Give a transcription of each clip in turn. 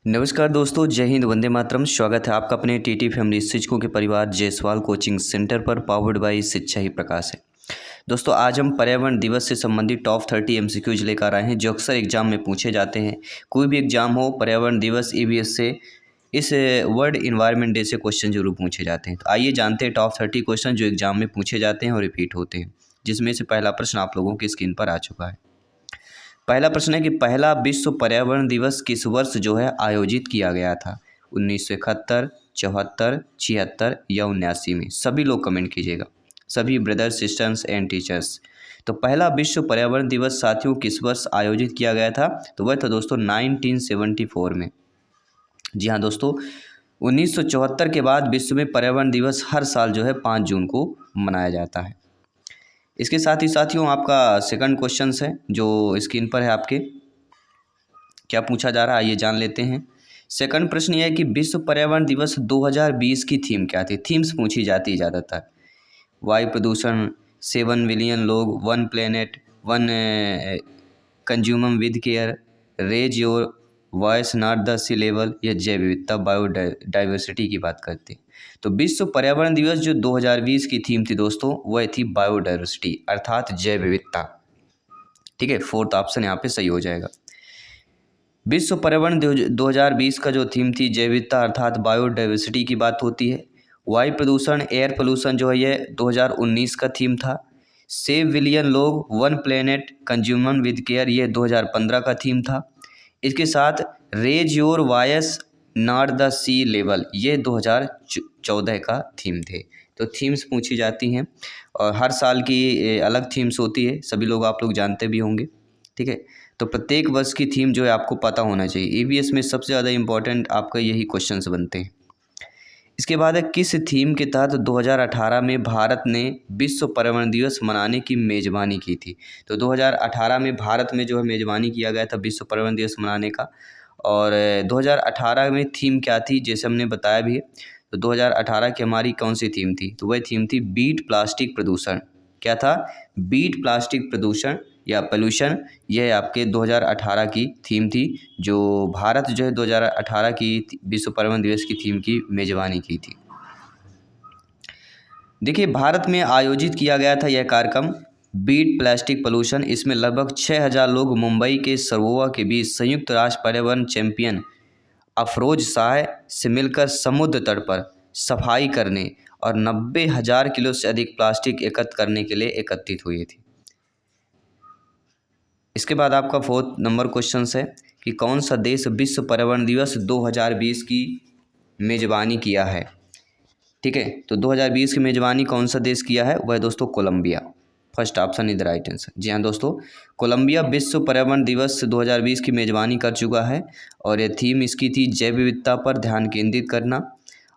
नमस्कार दोस्तों, जय हिंद, वंदे मातरम। स्वागत है आपका अपने टीटी फैमिली शिक्षकों के परिवार जायसवाल कोचिंग सेंटर पर, पावर्ड बाय शिक्षा ही प्रकाश है। दोस्तों, आज हम पर्यावरण दिवस से संबंधित टॉप 30 एमसीक्यूज लेकर आए हैं जो अक्सर एग्जाम में पूछे जाते हैं। कोई भी एग्जाम हो, पर्यावरण दिवस ईवीएस से इस वर्ल्ड इन्वायरमेंट डे से क्वेश्चन जरूर पूछे जाते हैं। तो आइए जानते हैं टॉप 30 क्वेश्चन जो एग्जाम में पूछे जाते हैं और रिपीट होते हैं, जिसमें से पहला प्रश्न आप लोगों की स्क्रीन पर आ चुका है। पहला प्रश्न है कि पहला विश्व पर्यावरण दिवस किस वर्ष जो है आयोजित किया गया था? 1971, 74, 76 या 79 में? सभी लोग कमेंट कीजिएगा, सभी ब्रदर्स, सिस्टर्स एंड टीचर्स। तो पहला विश्व पर्यावरण दिवस साथियों किस वर्ष आयोजित किया गया था? तो वह था दोस्तों 1974 में। जी हाँ दोस्तों, 1974 के बाद विश्व में पर्यावरण दिवस हर साल जो है 5 जून को मनाया जाता है। इसके साथ ही साथियों आपका सेकंड क्वेश्चन है जो स्क्रीन पर है आपके। क्या पूछा जा रहा है आइए जान लेते हैं। सेकंड प्रश्न यह है कि विश्व पर्यावरण दिवस 2020 की थीम क्या थी? थीम्स पूछी जाती है ज़्यादातर। वायु प्रदूषण, 7 बिलियन लोग, 1 planet, 1 consumer with care, raise your voice not the sea level, या जैव विविधता बायोडाइवर्सिटी की बात करते हैं। तो विश्व पर्यावरण दिवस जो 2020 की थीम थी दोस्तों, वह थी बायोडाइवर्सिटी अर्थात जैव विविधता। ठीक है, फोर्थ ऑप्शन यहाँ पे सही हो जाएगा। विश्व पर्यावरण 2020 का जो थीम थी जैव विविधता अर्थात बायोडाइवर्सिटी की बात होती है। वायु प्रदूषण, एयर पोल्यूशन जो है ये 2019 का थीम था। सेव बिलियन लोग, 1 प्लेनेट, कंज्यूमर विद केयर, ये 2015 का थीम था। इसके साथ raise your voice not the sea level, ये 2014 का थीम थे। तो थीम्स पूछी जाती हैं और हर साल की अलग थीम्स होती है, सभी लोग आप लोग जानते भी होंगे। ठीक है, तो प्रत्येक वर्ष की थीम जो है आपको पता होना चाहिए। ईवीएस में सबसे ज़्यादा इम्पोर्टेंट आपका यही क्वेश्चंस बनते हैं। इसके बाद है किस थीम के तहत 2018 में भारत ने विश्व पर्यावरण दिवस मनाने की मेज़बानी की थी? तो 2018 में भारत में जो है मेज़बानी किया गया था विश्व पर्यावरण दिवस मनाने का। और 2018 में थीम क्या थी, जैसे हमने बताया भी है। तो 2018 की हमारी कौन सी थीम थी? तो वह थीम थी बीट प्लास्टिक प्रदूषण। क्या था? बीट प्लास्टिक प्रदूषण या पोल्यूशन। यह आपके 2018 की थीम थी, जो भारत जो है 2018 की विश्व पर्यावरण दिवस की थीम की मेज़बानी की थी। देखिए, भारत में आयोजित किया गया था यह कार्यक्रम बीट प्लास्टिक पोल्यूशन। इसमें लगभग 6000 लोग मुंबई के सरवोवा के बीच संयुक्त राष्ट्र पर्यावरण चैंपियन अफरोज शाह से मिलकर समुद्र तट पर सफाई करने और 90,000 किलो से अधिक प्लास्टिक एकत्र करने के लिए एकत्रित हुई थी। इसके बाद आपका फोर्थ नंबर क्वेश्चन है कि कौन सा देश विश्व पर्यावरण दिवस 2020 की मेज़बानी किया है? ठीक है, तो 2020 की मेज़बानी कौन सा देश किया है? वह दोस्तों Colombia. First option is the right answer. जी हाँ दोस्तों, कोलंबिया विश्व पर्यावरण दिवस 2020 की मेज़बानी कर चुका है और यह थीम इसकी थी जैव विविधता पर ध्यान केंद्रित करना,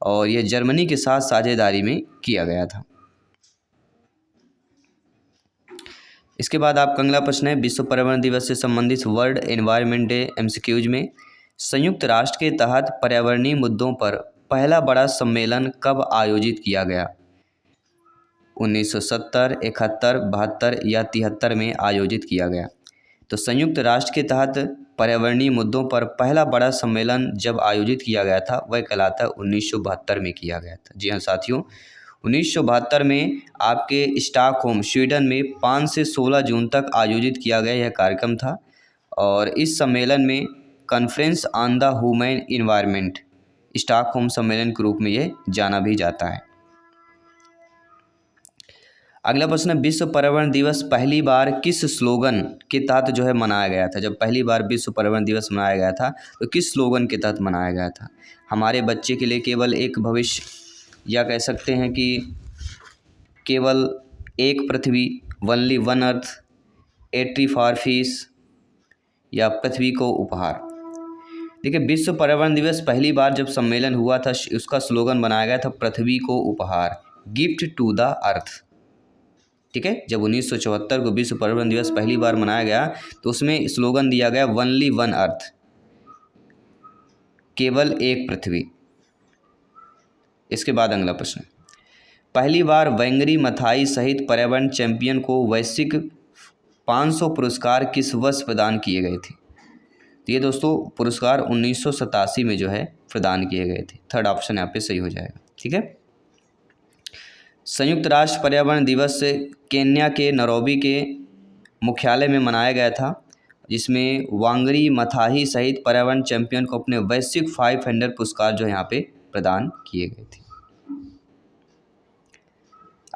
और यह जर्मनी के साथ साझेदारी में किया गया था। इसके बाद आपका अगला प्रश्न है विश्व पर्यावरण दिवस से संबंधित वर्ल्ड एनवायरनमेंट डे एमसीक्यूज में संयुक्त राष्ट्र के तहत पर्यावरणीय मुद्दों पर पहला बड़ा सम्मेलन कब आयोजित किया गया? 1970, 71, 72 या 73 में आयोजित किया गया। तो संयुक्त राष्ट्र के तहत पर्यावरणीय मुद्दों पर पहला बड़ा सम्मेलन जब आयोजित किया गया था वह कहलाता है 1972 में किया गया था। जी हाँ साथियों, 1972 में आपके स्टॉकहोम स्वीडन में 5 से 16 जून तक आयोजित किया गया यह कार्यक्रम था। और इस सम्मेलन में conference on the human environment, Stockholm सम्मेलन के रूप में यह जाना भी जाता है। अगला प्रश्न है विश्व पर्यावरण दिवस पहली बार किस स्लोगन के तहत जो है मनाया गया था? जब पहली बार विश्व पर्यावरण दिवस मनाया गया था तो किस स्लोगन के तहत मनाया गया था? हमारे बच्चे के लिए केवल एक भविष्य, या कह सकते हैं कि केवल एक पृथ्वी, only one earth, a tree for fish, या पृथ्वी को उपहार। देखिए, विश्व पर्यावरण दिवस पहली बार जब सम्मेलन हुआ था उसका स्लोगन बनाया गया था पृथ्वी को उपहार, गिफ्ट टू द अर्थ। ठीक है, जब 1974 को विश्व पर्यावरण दिवस पहली बार मनाया गया तो उसमें स्लोगन दिया गया ओनली वन अर्थ, केवल एक पृथ्वी। इसके बाद अगला प्रश्न, पहली बार वेंगरी मथाई सहित पर्यावरण चैंपियन को वैश्विक 500 पुरस्कार किस वर्ष प्रदान किए गए थे? तो ये दोस्तों पुरस्कार 1987 में जो है प्रदान किए गए थे। थर्ड ऑप्शन यहाँ पे सही हो जाएगा। ठीक है। संयुक्त राष्ट्र पर्यावरण दिवस केन्या के नैरोबी के मुख्यालय में मनाया गया था, जिसमें वांगरी मथाही सहित पर्यावरण चैंपियन को अपने वैश्विक 500 पुरस्कार जो यहाँ पे प्रदान किए गए थे।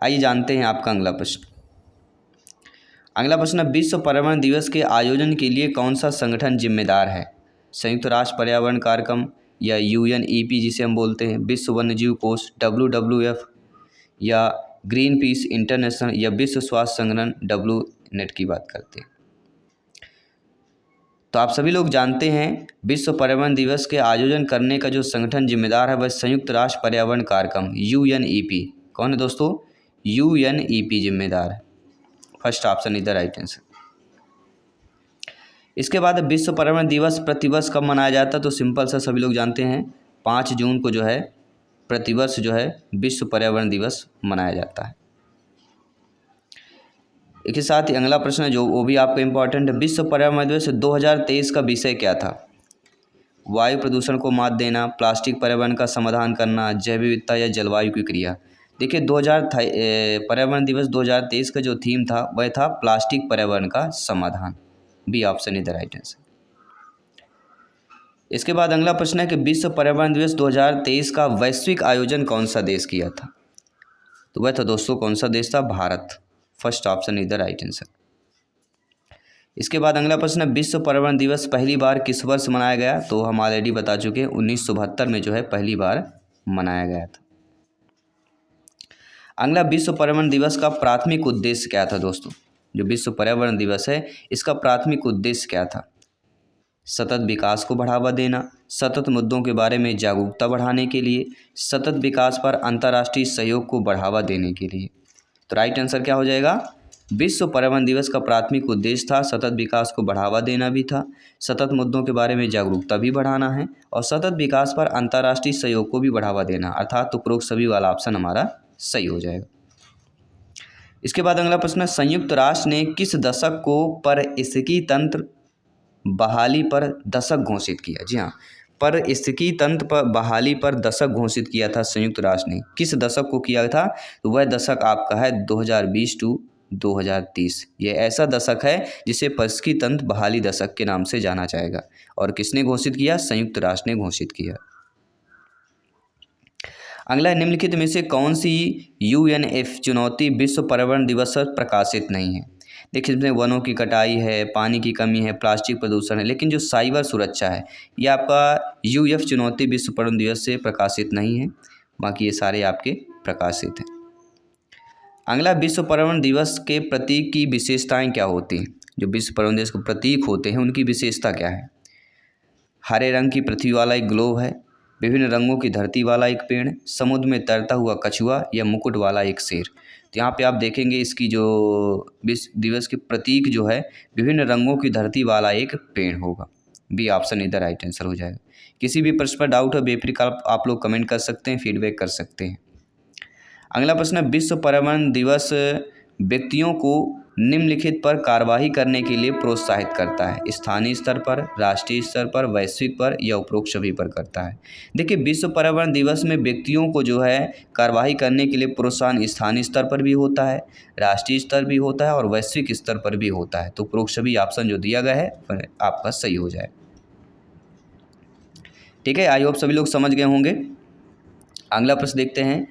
आइए जानते हैं आपका अगला प्रश्न। अगला प्रश्न है, विश्व पर्यावरण दिवस के आयोजन के लिए कौन सा संगठन जिम्मेदार है? संयुक्त राष्ट्र पर्यावरण कार्यक्रम या UNEP जिसे हम बोलते हैं, विश्व वन्यजीव कोष WWF या ग्रीन पीस इंटरनेशनल या विश्व स्वास्थ्य संगठन WNET की बात करते हैं। तो आप सभी लोग जानते हैं विश्व पर्यावरण दिवस के आयोजन करने का जो संगठन जिम्मेदार है वह संयुक्त राष्ट्र पर्यावरण कार्यक्रम UNEP। कौन है दोस्तों? UNEP जिम्मेदार है। फर्स्ट ऑप्शन इधर राइट आंसर। इसके बाद विश्व पर्यावरण दिवस प्रतिवर्ष कब मनाया जाता है? तो सिंपल सा सभी लोग जानते हैं 5 जून को जो है प्रतिवर्ष जो है विश्व पर्यावरण दिवस मनाया जाता है। इसके साथ ही अगला प्रश्न है जो वो भी आपका इम्पोर्टेंट है, विश्व पर्यावरण दिवस 2023 का विषय क्या था? वायु प्रदूषण को मात देना, प्लास्टिक पर्यावरण का समाधान करना, जैव विविधता या जलवायु की क्रिया। देखिए पर्यावरण दिवस 2023 का जो थीम था वह था प्लास्टिक पर्यावरण का समाधान। B option is the right answer. इसके बाद अगला प्रश्न है कि विश्व पर्यावरण दिवस 2023 का वैश्विक आयोजन कौन सा देश किया था? तो वह था दोस्तों कौन सा देश था? Bharat. First option is the right answer. इसके बाद अगला प्रश्न है विश्व पर्यावरण दिवस पहली बार किस वर्ष मनाया गया? तो हम ऑलरेडी बता चुके हैं 1972 में जो है पहली बार मनाया गया था। अगला विश्व पर्यावरण दिवस का प्राथमिक उद्देश्य क्या था दोस्तों? जो विश्व पर्यावरण दिवस है इसका प्राथमिक उद्देश्य क्या था? सतत विकास को बढ़ावा देना, सतत मुद्दों के बारे में जागरूकता बढ़ाने के लिए, सतत विकास पर अंतर्राष्ट्रीय सहयोग को बढ़ावा देने के लिए। तो राइट आंसर क्या हो जाएगा? विश्व पर्यावरण दिवस का प्राथमिक उद्देश्य था सतत विकास को बढ़ावा देना भी था, सतत मुद्दों के बारे में जागरूकता भी बढ़ाना है और सतत विकास पर अंतर्राष्ट्रीय सहयोग को भी बढ़ावा देना, अर्थात उपरोक्त सभी वाला ऑप्शन हमारा सही हो जाएगा। इसके बाद अगला प्रश्न है संयुक्त राष्ट्र ने किस दशक को पारिस्थितिकी तंत्र बहाली पर दशक घोषित किया? जी हाँ, पारिस्थितिकी तंत्र पर बहाली पर दशक घोषित किया था संयुक्त राष्ट्र ने। किस दशक को किया था? तो वह दशक आपका है 2020 टू 2030। यह ऐसा दशक है जिसे पारिस्थितिकी तंत्र बहाली दशक के नाम से जाना जाएगा। और किसने घोषित किया? संयुक्त राष्ट्र ने घोषित किया। अगला निम्नलिखित में से कौन सी UNF चुनौती विश्व पर्यावरण दिवस पर प्रकाशित नहीं है? देखिए इसमें वनों की कटाई है, पानी की कमी है, प्लास्टिक प्रदूषण है, लेकिन जो साइबर सुरक्षा है ये आपका UF चुनौती विश्व पर्यावरण दिवस से प्रकाशित नहीं है, बाकी ये सारे आपके प्रकाशित हैं। अगला विश्व पर्यावरण दिवस के प्रतीक की विशेषताएं क्या होती हैं? जो विश्व पर्यावरण दिवस के प्रतीक होते हैं उनकी विशेषता क्या है? हरे रंग की पृथ्वी वाला एक ग्लोब है, विभिन्न रंगों की धरती वाला एक पेड़, समुद्र में तैरता हुआ कछुआ या मुकुट वाला एक शेर। तो यहाँ पे आप देखेंगे इसकी जो विश्व दिवस के प्रतीक जो है विभिन्न रंगों की धरती वाला एक पेड़ होगा। बी ऑप्शन इधर राइट आंसर हो जाएगा। किसी भी प्रश्न पर डाउट हो बेफिक्र आप लोग कमेंट कर सकते हैं, फीडबैक कर सकते हैं। अगला प्रश्न है विश्व पर्यावरण दिवस व्यक्तियों को निम्नलिखित पर कार्यवाही करने के लिए प्रोत्साहित करता है? स्थानीय स्तर पर, राष्ट्रीय स्तर पर, वैश्विक पर या उपरोक्त सभी पर करता है? देखिए विश्व पर्यावरण दिवस में व्यक्तियों को जो है कार्यवाही करने के लिए प्रोत्साहन स्थानीय स्तर पर भी होता है, राष्ट्रीय स्तर भी होता है और वैश्विक स्तर पर भी होता है। तो उपरोक्त सभी ऑप्शन जो दिया गया है आपका सही हो जाए। ठीक है, आई होप सभी लोग समझ गए होंगे। अगला प्रश्न देखते हैं,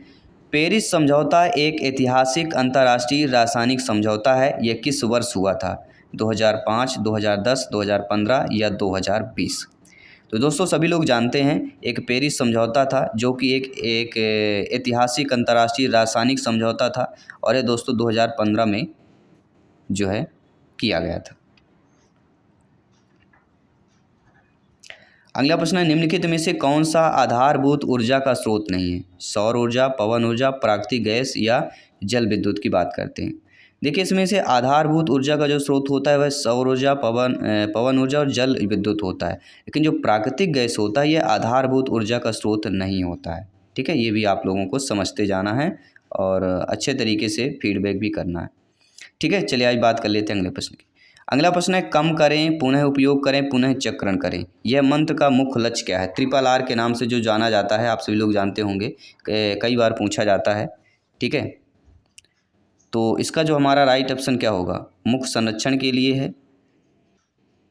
पेरिस समझौता एक ऐतिहासिक अंतर्राष्ट्रीय रासायनिक समझौता है। यह किस वर्ष हुआ था? 2005, 2010, 2015 या 2020? तो दोस्तों सभी लोग जानते हैं एक पेरिस समझौता था जो कि एक ऐतिहासिक अंतर्राष्ट्रीय रासायनिक समझौता था और ये दोस्तों 2015 में जो है किया गया था। अगला प्रश्न है निम्नलिखित में से कौन सा आधारभूत ऊर्जा का स्रोत नहीं है? सौर ऊर्जा, पवन ऊर्जा, प्राकृतिक गैस या जल विद्युत की बात करते हैं। देखिए इसमें से आधारभूत ऊर्जा का जो स्रोत होता है वह सौर ऊर्जा, पवन ऊर्जा और जल विद्युत होता है, लेकिन जो प्राकृतिक गैस होता है यह आधारभूत ऊर्जा का स्रोत नहीं होता है। ठीक है, ये भी आप लोगों को समझते जाना है और अच्छे तरीके से फीडबैक भी करना है। ठीक है, चलिए आज बात कर लेते हैं अगले प्रश्न की। अगला प्रश्न है कम करें, पुनः उपयोग करें, पुनः चक्रण करें, यह मंत्र का मुख्य लक्ष्य क्या है? ट्रिपल आर के नाम से जो जाना जाता है, आप सभी लोग जानते होंगे, कई बार पूछा जाता है। ठीक है, तो इसका जो हमारा राइट ऑप्शन क्या होगा? मुख्य संरक्षण के लिए है,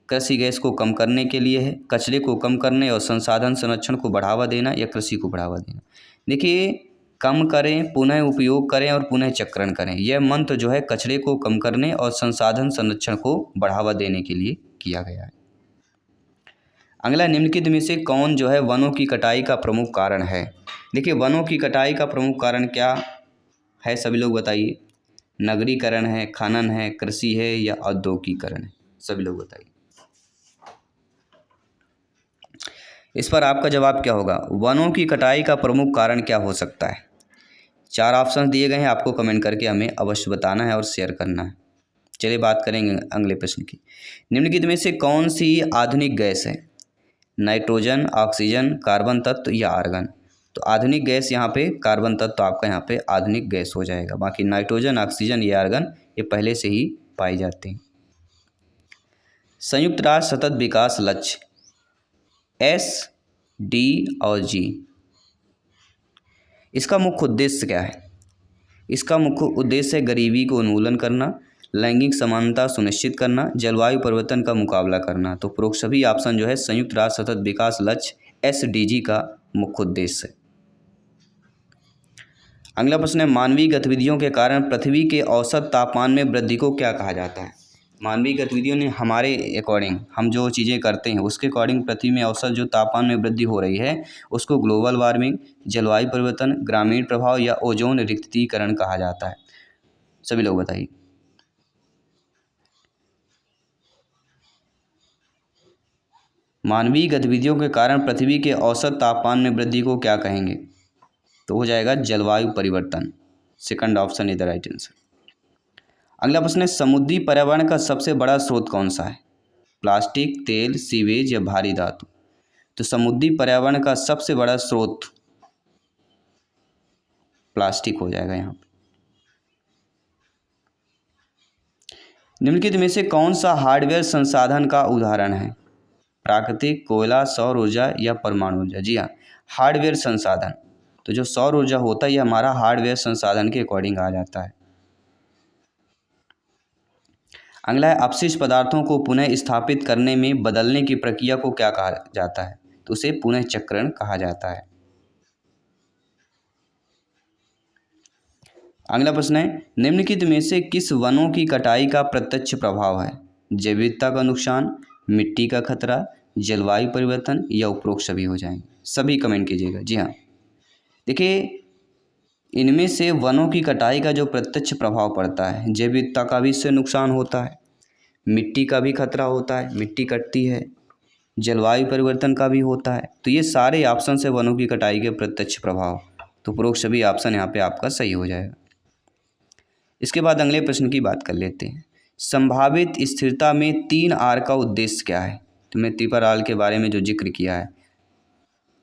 कृषि गैस को कम करने के लिए है, कचरे को कम करने और संसाधन संरक्षण को बढ़ावा देना, या कृषि को बढ़ावा देना। देखिए, कम करें, पुनः उपयोग करें और पुनः चक्रण करें, यह मंत्र जो है कचरे को कम करने और संसाधन संरक्षण को बढ़ावा देने के लिए किया गया है। अगला, निम्नलिखित में से कौन जो है वनों की कटाई का प्रमुख कारण है? देखिए, वनों की कटाई का प्रमुख कारण क्या है, सभी लोग बताइए। नगरीकरण है, खनन है, कृषि है, या औद्योगिकीकरण है? सभी लोग बताइए। इस पर आपका जवाब क्या होगा? वनों की कटाई का प्रमुख कारण क्या हो सकता है? 4 ऑप्शन दिए गए हैं, आपको कमेंट करके हमें अवश्य बताना है और शेयर करना है। चलिए बात करेंगे अगले प्रश्न की। निम्नलिखित में से कौन सी आधुनिक गैस है? नाइट्रोजन, ऑक्सीजन, कार्बन तत्व या आर्गन? तो आधुनिक गैस यहाँ पे कार्बन तत्व आपका यहाँ पे आधुनिक गैस हो जाएगा। बाकी नाइट्रोजन, ऑक्सीजन या आर्गन ये पहले से ही पाए जाते हैं। संयुक्त राष्ट्र सतत विकास लक्ष्य S, D और G, इसका मुख्य उद्देश्य क्या है? इसका मुख्य उद्देश्य है गरीबी को उन्मूलन करना, लैंगिक समानता सुनिश्चित करना, जलवायु परिवर्तन का मुकाबला करना। तो उपरोक्त सभी ऑप्शन जो है संयुक्त राष्ट्र सतत विकास लक्ष्य SDG का मुख्य उद्देश्य है। अगला प्रश्न है मानवीय गतिविधियों के कारण पृथ्वी के औसत तापमान में वृद्धि को क्या कहा जाता है? मानवीय गतिविधियों ने हमारे अकॉर्डिंग, हम जो चीज़ें करते हैं उसके अकॉर्डिंग पृथ्वी में औसत जो तापमान में वृद्धि हो रही है उसको ग्लोबल वार्मिंग, जलवायु परिवर्तन, ग्रामीण प्रभाव या ओजोन रिक्तीकरण कहा जाता है। सभी लोग बताइए। मानवीय गतिविधियों के कारण पृथ्वी के औसत तापमान में वृद्धि को क्या कहेंगे? तो हो जाएगा जलवायु परिवर्तन। Second option is the right answer. अगला प्रश्न है समुद्री पर्यावरण का सबसे बड़ा स्रोत कौन सा है? प्लास्टिक, तेल, सीवेज या भारी धातु? तो समुद्री पर्यावरण का सबसे बड़ा स्रोत प्लास्टिक हो जाएगा यहाँ पे। निम्नलिखित में से कौन सा हार्डवेयर संसाधन का उदाहरण है? प्राकृतिक, कोयला, सौर ऊर्जा या परमाणु ऊर्जा? जी हाँ, हार्डवेयर संसाधन। तो जो सौर ऊर्जा होता है ये हमारा हार्डवेयर संसाधन के अकॉर्डिंग आ जाता है। अगला है अपशिष्ट पदार्थों को पुनः स्थापित करने में बदलने की प्रक्रिया को क्या कहा जाता है? तो उसे पुनः चक्रण कहा जाता है। अगला प्रश्न है निम्नलिखित में से किस वनों की कटाई का प्रत्यक्ष प्रभाव है? जैव विविधता का नुकसान, मिट्टी का खतरा, जलवायु परिवर्तन या उपरोक्त सभी हो जाएंगे? सभी कमेंट कीजिएगा। जी हाँ, देखिए इनमें से वनों की कटाई का जो प्रत्यक्ष प्रभाव पड़ता है, जैव विविधता का भी इससे नुकसान होता है, मिट्टी का भी खतरा होता है, मिट्टी कटती है, जलवायु परिवर्तन का भी होता है। तो ये सारे ऑप्शन है वनों की कटाई के प्रत्यक्ष प्रभाव। तो उपरोक्त सभी ऑप्शन यहाँ पे आपका सही हो जाएगा। इसके बाद अगले प्रश्न की बात कर लेते हैं। संभावित स्थिरता में 3R का उद्देश्य क्या है? तो मैं ट्रिपल आर के बारे में जो जिक्र किया है,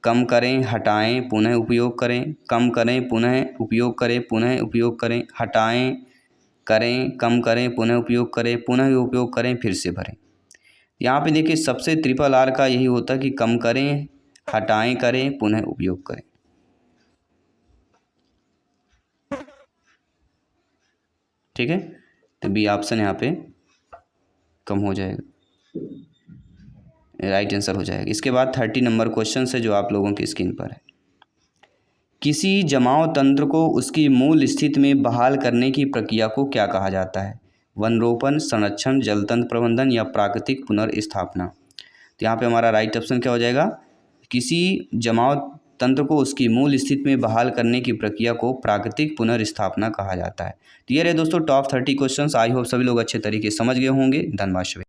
कम करें, हटाएं, पुनः उपयोग करें, कम करें, पुनः उपयोग करें, पुनः उपयोग करें, हटाएं, करें, कम करें, पुनः उपयोग करें, पुनः उपयोग करें, फिर से भरें। यहाँ पे देखिए सबसे ट्रिपल आर का यही होता है कि कम करें, हटाएं, करें, पुनः उपयोग करें। ठीक है, तो बी ऑप्शन यहाँ पे कम हो जाएगा, राइट आंसर हो जाएगा। इसके बाद 30 नंबर क्वेश्चन है जो आप लोगों की स्क्रीन पर है। किसी जमाव तंत्र को उसकी मूल स्थिति में बहाल करने की प्रक्रिया को क्या कहा जाता है? वनरोपण, संरक्षण, जलतंत्र प्रबंधन या प्राकृतिक पुनर्स्थापना? तो यहाँ पे हमारा राइट ऑप्शन क्या हो जाएगा? किसी जमाव तंत्र को उसकी मूल स्थिति में बहाल करने की प्रक्रिया को प्राकृतिक पुनर्स्थापना कहा जाता है। तो ये रहे दोस्तों टॉप 30 क्वेश्चंस। आई होप सभी लोग अच्छे तरीके से समझ गए होंगे। धन्यवाद।